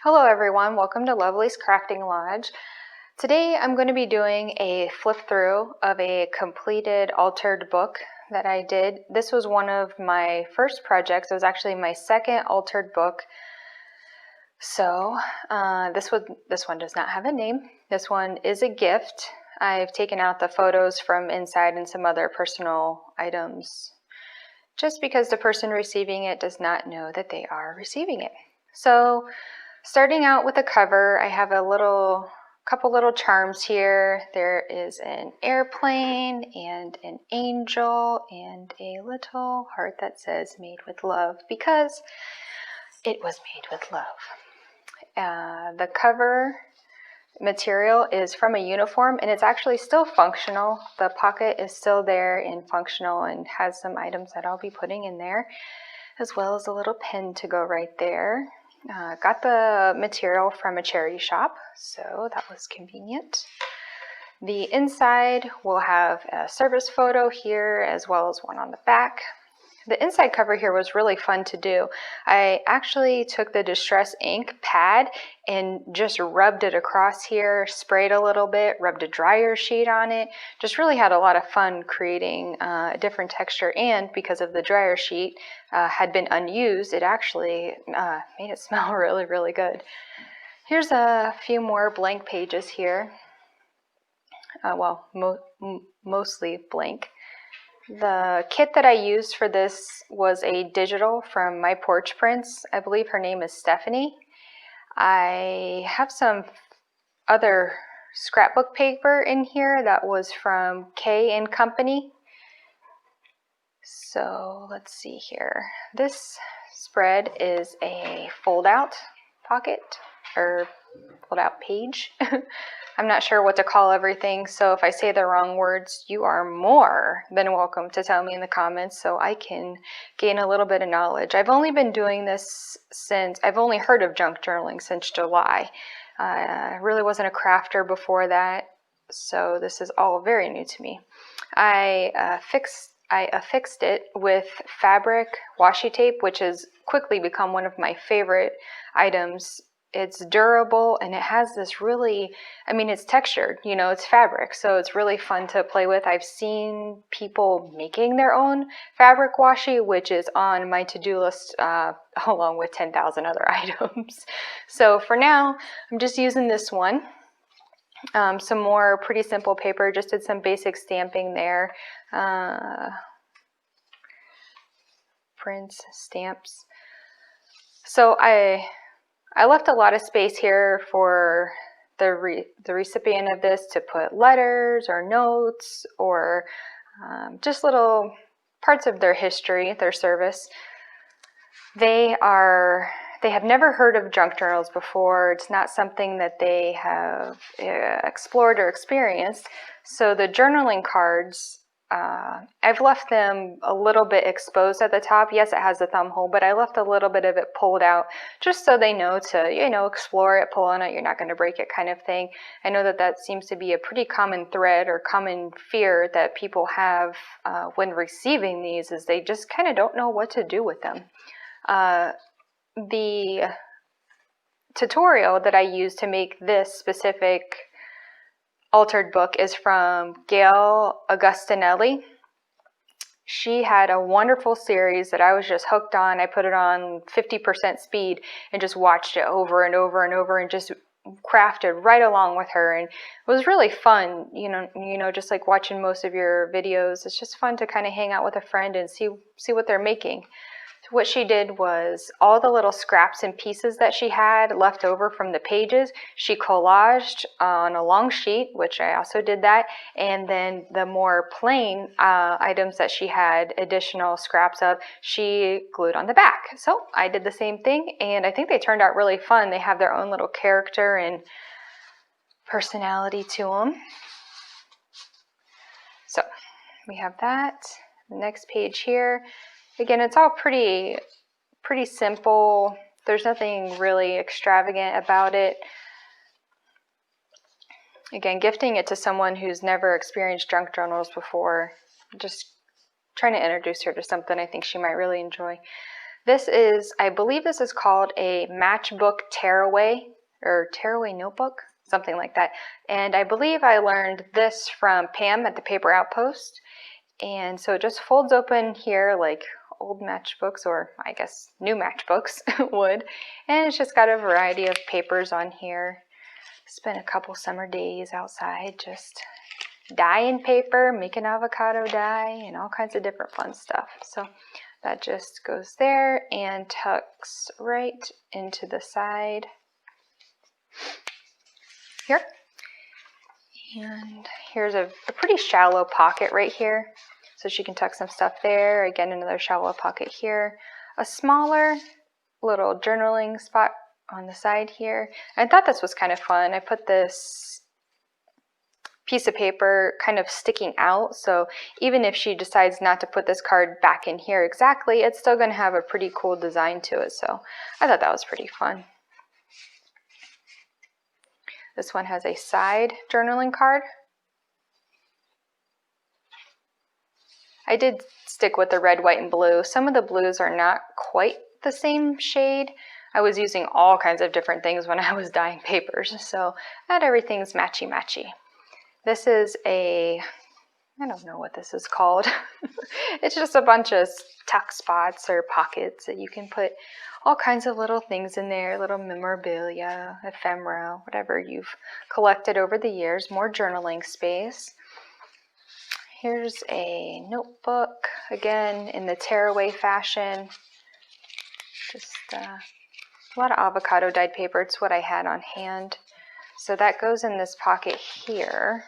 Hello everyone, welcome to Lovely's Crafting Lodge. Today I'm going to be doing a flip through of a completed altered book that I did. This was one of my first projects. It was actually my second altered book. So this one does not have a name. This one is a gift. I've taken out the photos from inside and some other personal items just because the person receiving it does not know that they are receiving it. So starting out with the cover, I have a couple little charms here. There is an airplane and an angel and a little heart that says made with love because it was made with love. The cover material is from a uniform and it's actually still functional. The pocket is still there and functional and has some items that I'll be putting in there, as well as a little pen to go right there. Got the material from a charity shop, so that was convenient. The inside will have a service photo here as well as one on the back. The inside cover here was really fun to do. I actually took the Distress ink pad and just rubbed it across here, sprayed a little bit, rubbed a dryer sheet on it. Just really had a lot of fun creating a different texture, and because of the dryer sheet had been unused, it actually made it smell really, really good. Here's a few more blank pages here. Mostly blank. The kit that I used for this was a digital from MyPorchPrints. I believe her name is Stephanie. I have some other scrapbook paper in here that was from K&company. So let's see here. This spread is a fold-out pocket or fold-out page. I'm not sure what to call everything, so if I say the wrong words, you are more than welcome to tell me in the comments so I can gain a little bit of knowledge. I've only been doing this I've only heard of junk journaling since July. I really wasn't a crafter before that, so this is all very new to me. I affixed it with fabric washi tape, which has quickly become one of my favorite items. It's durable and it has this really, it's textured, it's fabric, so it's really fun to play with. I've seen people making their own fabric washi, which is on my to-do list along with 10,000 other items. So for now, I'm just using this one. Some more pretty simple paper, just did some basic stamping there. Prints, stamps. So I left a lot of space here for the recipient of this to put letters or notes or just little parts of their history, their service. They have never heard of junk journals before. It's not something that they have explored or experienced. So the journaling cards, I've left them a little bit exposed at the top. Yes, it has a thumb hole, but I left a little bit of it pulled out just so they know to, explore it, pull on it, you're not going to break it kind of thing. I know that seems to be a pretty common thread or common fear that people have when receiving these, is they just kind of don't know what to do with them. The tutorial that I used to make this specific altered book is from Gayle Agonastali. She had a wonderful series that I was just hooked on. I put it on 50% speed and just watched it over and over and over and just crafted right along with her, and it was really fun. Just like watching most of your videos, it's just fun to kind of hang out with a friend and see what they're making. So what she did was all the little scraps and pieces that she had left over from the pages, she collaged on a long sheet, which I also did that, and then the more plain items that she had additional scraps of, she glued on the back. So I did the same thing, and I think they turned out really fun. They have their own little character and personality to them. So we have that. The next page here. Again, it's all pretty simple. There's nothing really extravagant about it. Again, gifting it to someone who's never experienced junk journals before. Just trying to introduce her to something I think she might really enjoy. This is, I believe this is called a Matchbook tearaway or tearaway notebook, something like that. And I believe I learned this from Pam at the Paper Outpost. And so it just folds open here like old matchbooks, or I guess new matchbooks would. And it's just got a variety of papers on here. Spent a couple summer days outside just dyeing paper, making avocado dye, and all kinds of different fun stuff. So that just goes there and tucks right into the side here. And here's a pretty shallow pocket right here. So she can tuck some stuff there. Again, another shallow pocket here. A smaller little journaling spot on the side here. I thought this was kind of fun. I put this piece of paper kind of sticking out, so even if she decides not to put this card back in here exactly, it's still going to have a pretty cool design to it. So I thought that was pretty fun. This one has a side journaling card. I did stick with the red, white, and blue. Some of the blues are not quite the same shade. I was using all kinds of different things when I was dyeing papers, so not everything's matchy-matchy. This is a, I don't know what this is called. It's just a bunch of tuck spots or pockets that you can put all kinds of little things in there, little memorabilia, ephemera, whatever you've collected over the years, more journaling space. Here's a notebook, again in the tearaway fashion. Just a lot of avocado dyed paper. It's what I had on hand. So that goes in this pocket here.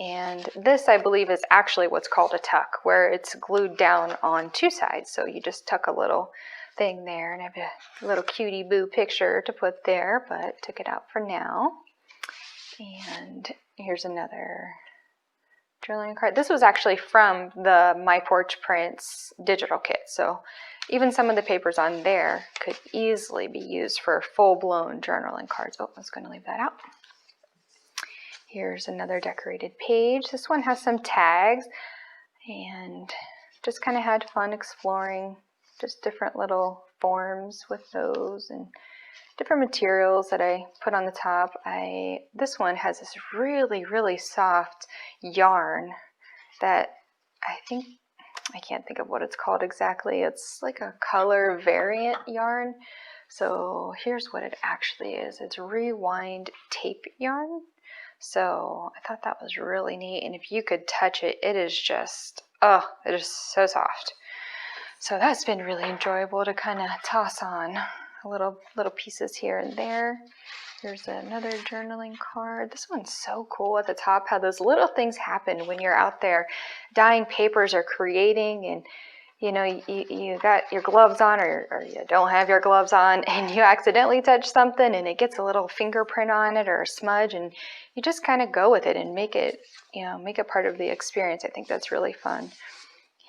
And this, I believe, is actually what's called a tuck, where it's glued down on two sides. So you just tuck a little thing there, and I have a little cutie boo picture to put there, but took it out for now. And here's another journaling card. This was actually from the MyPorchPrints digital kit. So even some of the papers on there could easily be used for full-blown journaling cards. Oh, I was going to leave that out. Here's another decorated page. This one has some tags, and just kind of had fun exploring just different little forms with those and different materials that I put on the top. This one has this really, really soft yarn that I can't think of what it's called exactly. It's like a color variant yarn. So here's what it actually is. It's rewind tape yarn. So I thought that was really neat, and if you could touch it, it is just, oh, it is so soft. So that's been really enjoyable to kind of toss on little pieces here and there. Here's another journaling card. This one's so cool at the top, how those little things happen when you're out there dyeing papers or creating, and you know, you got your gloves on or you don't have your gloves on, and you accidentally touch something and it gets a little fingerprint on it or a smudge, and you just kind of go with it and make it, you know, make it part of the experience. I think that's really fun.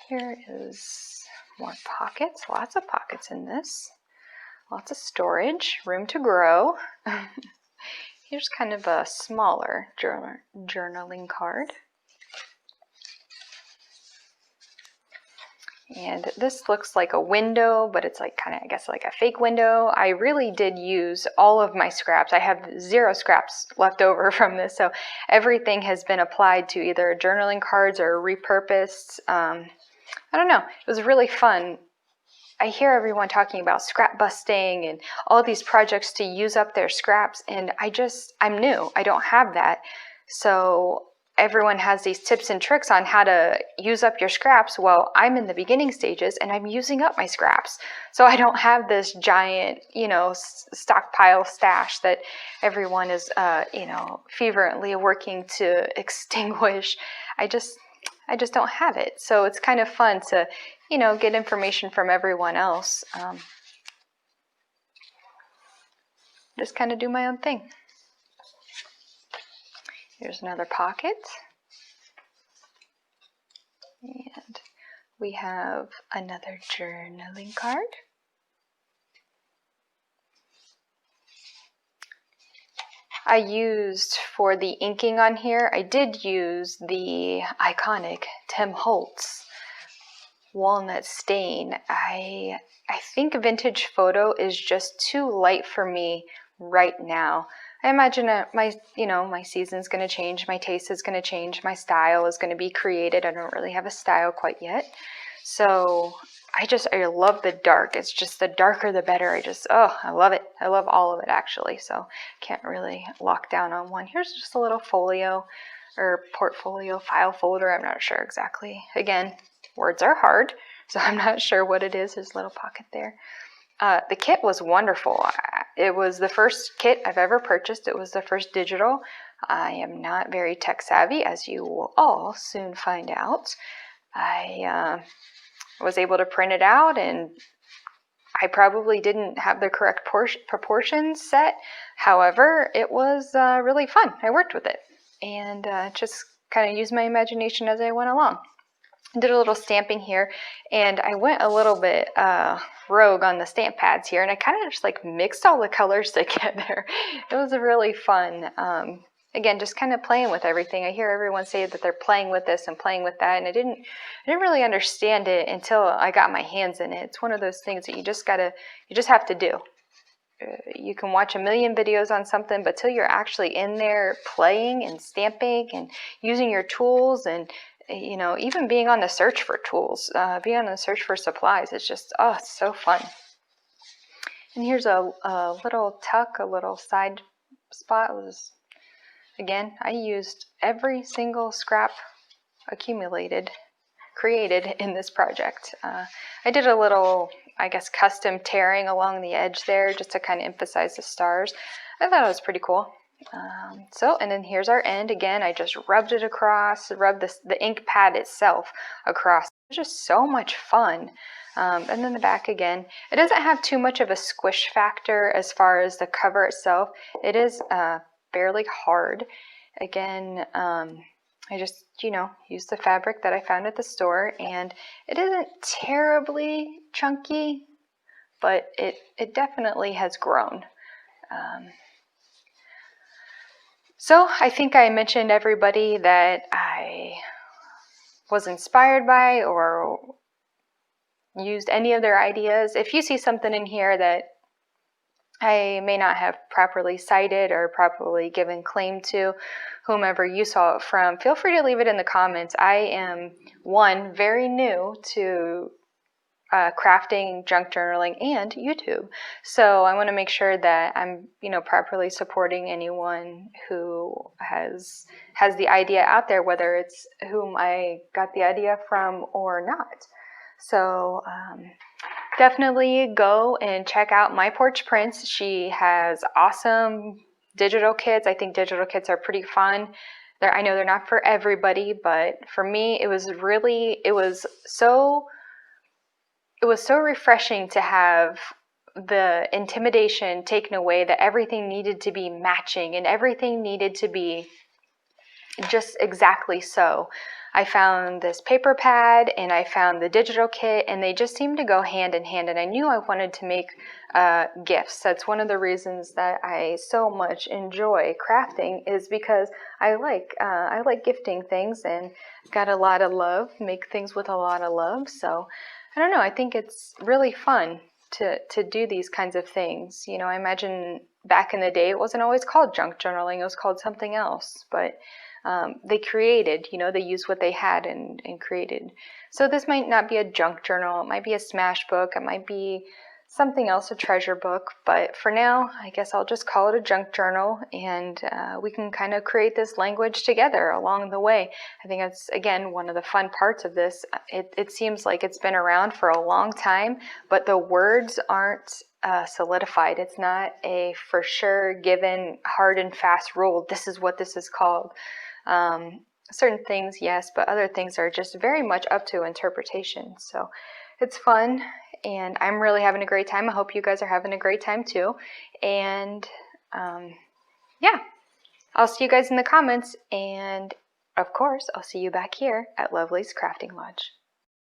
Here is more pockets, lots of pockets in this. Lots of storage, room to grow. Here's kind of a smaller journaling card. And this looks like a window, but it's like kind of, I guess, like a fake window. I really did use all of my scraps. I have 0 scraps left over from this, so everything has been applied to either journaling cards or repurposed. I don't know. It was really fun. I hear everyone talking about scrap busting and all these projects to use up their scraps, and I'm new. I don't have that. So everyone has these tips and tricks on how to use up your scraps. Well, I'm in the beginning stages and I'm using up my scraps. So I don't have this giant, you know, stockpile stash that everyone is, you know, fervently working to extinguish. I just don't have it. So it's kind of fun to, you know, get information from everyone else. Just kind of do my own thing. Here's another pocket. And we have another journaling card. I used, for the inking on here, I did use the iconic Tim Holtz walnut stain. I think vintage photo is just too light for me right now. I imagine my season's going to change, my taste is going to change, my style is going to be created. I don't really have a style quite yet. So I love the dark. It's just the darker the better. I love it. I love all of it actually. So can't really lock down on one. Here's just a little folio or portfolio file folder. I'm not sure exactly. Again, words are hard, so I'm not sure what it is. There's a little pocket there. The kit was wonderful. It was the first kit I've ever purchased. It was the first digital. I am not very tech savvy, as you will all soon find out. I was able to print it out, and I probably didn't have the correct proportions set. However, it was really fun. I worked with it and just kind of used my imagination as I went along. Did a little stamping here, and I went a little bit rogue on the stamp pads here, and I kind of just like mixed all the colors together. It was really fun. Again, just kind of playing with everything. I hear everyone say that they're playing with this and playing with that, and I didn't really understand it until I got my hands in it. It's one of those things that you just have to do. You can watch a million videos on something, but till you're actually in there playing and stamping and using your tools and even being on the search for tools, being on the search for supplies, it's just, it's so fun. And here's a little tuck, a little side spot. Again, I used every single scrap created in this project. I did a little, I guess, custom tearing along the edge there just to kind of emphasize the stars. I thought it was pretty cool. And then here's our end. Again, I just rubbed it across, rubbed the ink pad itself across. It was just so much fun. And then the back again. It doesn't have too much of a squish factor as far as the cover itself. It is fairly hard. Again, I just, used the fabric that I found at the store, and it isn't terribly chunky, but it definitely has grown. So I think I mentioned everybody that I was inspired by or used any of their ideas. If you see something in here that I may not have properly cited or properly given claim to, whomever you saw it from, feel free to leave it in the comments. I am, very new to crafting, junk journaling, and YouTube. So I want to make sure that I'm, properly supporting anyone who has the idea out there, whether it's whom I got the idea from or not. So definitely go and check out MyPorchPrints. She has awesome digital kits. I think digital kits are pretty fun. I know they're not for everybody, but for me, it was so refreshing to have the intimidation taken away that everything needed to be matching and everything needed to be just exactly so. I found this paper pad and I found the digital kit, and they just seemed to go hand in hand, and I knew I wanted to make gifts. That's one of the reasons that I so much enjoy crafting, is because I like gifting things and got a lot of love, make things with a lot of love. So I don't know, I think it's really fun to do these kinds of things. I imagine back in the day it wasn't always called junk journaling, it was called something else, but they created, they used what they had and created. So this might not be a junk journal, it might be a smash book, it might be something else, a treasure book, but for now, I guess I'll just call it a junk journal, and we can kind of create this language together along the way. I think that's, again, one of the fun parts of this. It seems like it's been around for a long time, but the words aren't solidified. It's not a for sure given hard and fast rule. This is what this is called. Certain things, yes, but other things are just very much up to interpretation. So it's fun, and I'm really having a great time. I hope you guys are having a great time too. And yeah, I'll see you guys in the comments, and of course, I'll see you back here at Lovely's Crafting Lodge.